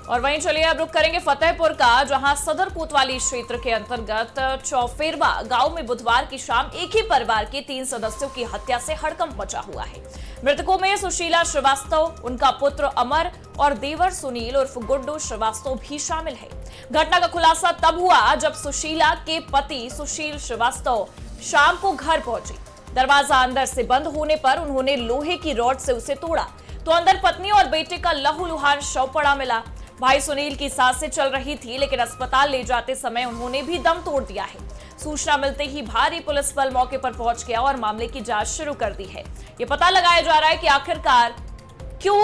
और वहीं चलिए अब रुक करेंगे फतेहपुर का, जहां सदर कोतवाली क्षेत्र के अंतर्गत चौफेरवा गांव में बुधवार की शाम एक ही परिवार के 3 सदस्यों की हत्या से हड़कंप मचा हुआ है। मृतकों में सुशीला श्रीवास्तव, उनका पुत्र अमर और देवर सुनील उर्फ गुड्डू श्रीवास्तव भी शामिल है। घटना का खुलासा तब हुआ जब सुशीला के पति सुशील श्रीवास्तव शाम को घर पहुंचे। दरवाजा अंदर से बंद होने पर उन्होंने लोहे की रॉड से उसे तोड़ा तो अंदर पत्नी और बेटे का लहूलुहान शव पड़ा मिला। भाई सुनील की सांसें चल रही थी, लेकिन अस्पताल ले जाते समय उन्होंने भी दम तोड़ दिया है। सूचना मिलते ही भारी पुलिस बल मौके पर पहुंच गया और मामले की जांच शुरू कर दी है। ये पता लगाया जा रहा है कि आखिरकार क्यों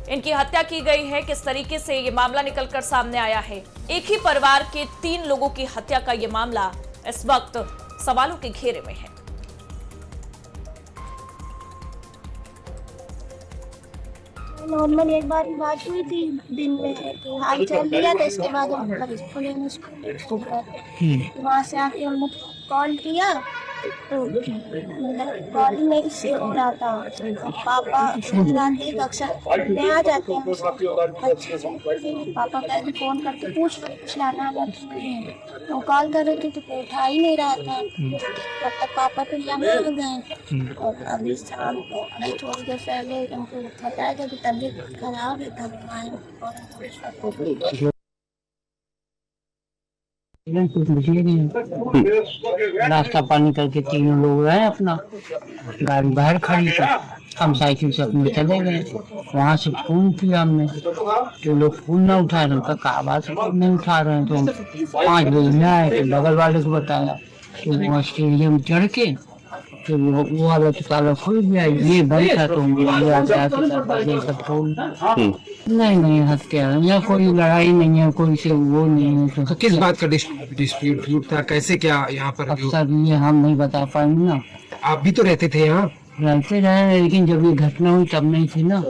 इनकी हत्या की गई है, किस तरीके से ये मामला निकलकर सामने आया है। एक ही परिवार के 3 लोगों की हत्या का ये मामला इस वक्त सवालों के घेरे में है। नॉर्मल एक बार बात हुई थी दिन में कि हाल चल लिया था, इसके बाद हम इसको वहाँ से आके हमने कॉल किया तो कॉल नहीं रिसीव हो रहा था। पापा रात अक्सर में आ जाते हैं, पापा पहले फोन करके पूछ लाना तो कॉल कर रहे थे तो उठा ही नहीं रहा था। तब तक पापा तो यहाँ आ गए और अभी शाम को थोड़ी देर पहले उनको बताया था कि तबीयत खराब है, तब आए। कुछ मुझे नहीं, नाश्ता पानी करके 3 लोग गए, अपना गाड़ी बाहर खड़ी थी, हम साइकिल से अपने चले गए। वहाँ से फोन किया हमने तो लोग फोन ना उठा रहे, उनका कहा से फोन नहीं उठा रहे हैं। तो हम 5 बजे में आए तो बगल वाले को बताया तो वहाँ स्टेडियम चढ़ के तो वो वाला तो ताला खुल गया, ये बंद था तो नहीं हत्या या कोई लड़ाई नहीं है, कोई से वो नहीं है। तो किस बात का डिस्प्यूट था, कैसे क्या यहाँ पर? सर ये हम नहीं बता पाएंगे ना। आप भी तो रहते थे यहाँ? रहते रहे, लेकिन जब ये घटना हुई तब नहीं थी ना।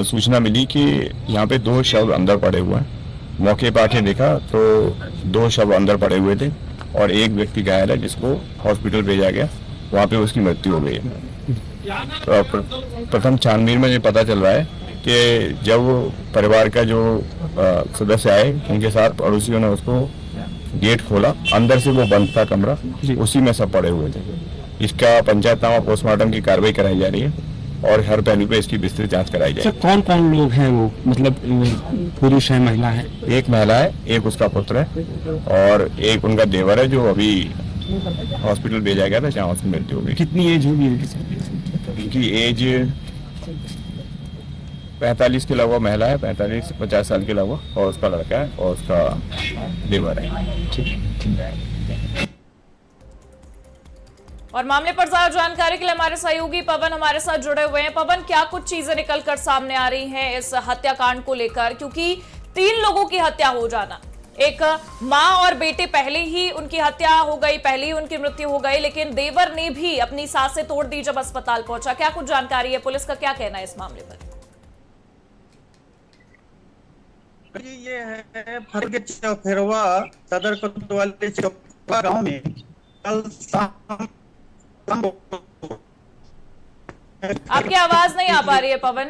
सूचना मिली कि यहाँ पे 2 शव अंदर पड़े हुए हैं। मौके पर आके देखा तो 2 शव अंदर पड़े हुए थे और एक व्यक्ति घायल है जिसको हॉस्पिटल भेजा गया, वहाँ पे उसकी मृत्यु हो गई है। तो प्रथम छानबीन में ये पता चल रहा है कि जब परिवार का जो सदस्य आए, उनके साथ पड़ोसियों ने उसको गेट खोला, अंदर से वो बंद था कमरा, उसी में सब पड़े हुए थे। इसका पंचायतनामा पोस्टमार्टम की कार्रवाई कराई जा रही है और हर पहलू पे इसकी विस्तृत जांच कराई जाएगी। कौन कौन लोग हैं वो, मतलब पुरुष है महिला है? एक महिला है, एक उसका पुत्र है और एक उनका देवर है जो अभी हॉस्पिटल भेजा गया था, जहाँ उसकी मृत्यु हो गई। कितनी एज होगी उनकी? एज 45 के लगभग महिला है, 45 से 50 साल के लगभग, और उसका लड़का है और उसका देवर है। और मामले पर ज्यादा जानकारी के लिए हमारे सहयोगी पवन हमारे साथ जुड़े हुए हैं। पवन, क्या कुछ चीजें निकलकर सामने आ रही हैं इस हत्याकांड को लेकर, क्योंकि 3 लोगों की हत्या हो जाना, एक मां और बेटे पहले ही उनकी हत्या हो गई, पहले ही उनकी मृत्यु हो गई, लेकिन देवर ने भी अपनी सांसें तोड़ दी जब अस्पताल पहुंचा। क्या कुछ जानकारी है, पुलिस का क्या कहना है इस मामले पर? ये है चौफेरवा सदर कोतवाली चौफेरवा गांव में कल शाम। आपकी आवाज नहीं आ पा रही है पवन।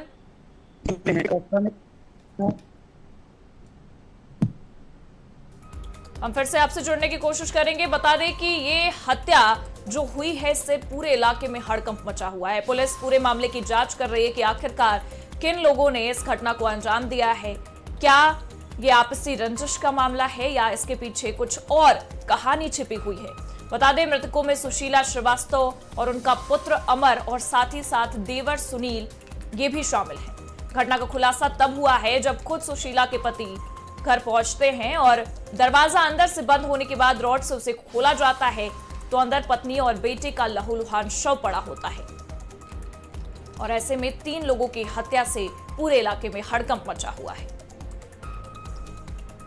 हम फिर से आपसे जुड़ने की कोशिश करेंगे। बता दें कि ये हत्या जो हुई है इससे पूरे इलाके में हड़कंप मचा हुआ है। पुलिस पूरे मामले की जांच कर रही है कि आखिरकार किन लोगों ने इस घटना को अंजाम दिया है। क्या ये आपसी रंजिश का मामला है या इसके पीछे कुछ और कहानी छिपी हुई है। बता दें मृतकों में सुशीला श्रीवास्तव और उनका पुत्र अमर और साथ ही साथ देवर सुनील ये भी शामिल है। घटना का खुलासा तब हुआ है जब खुद सुशीला के पति घर पहुंचते हैं और दरवाजा अंदर से बंद होने के बाद रॉड से उसे खोला जाता है तो अंदर पत्नी और बेटे का लहूलुहान शव पड़ा होता है। और ऐसे में 3 लोगों की हत्या से पूरे इलाके में हड़कंप मचा हुआ है।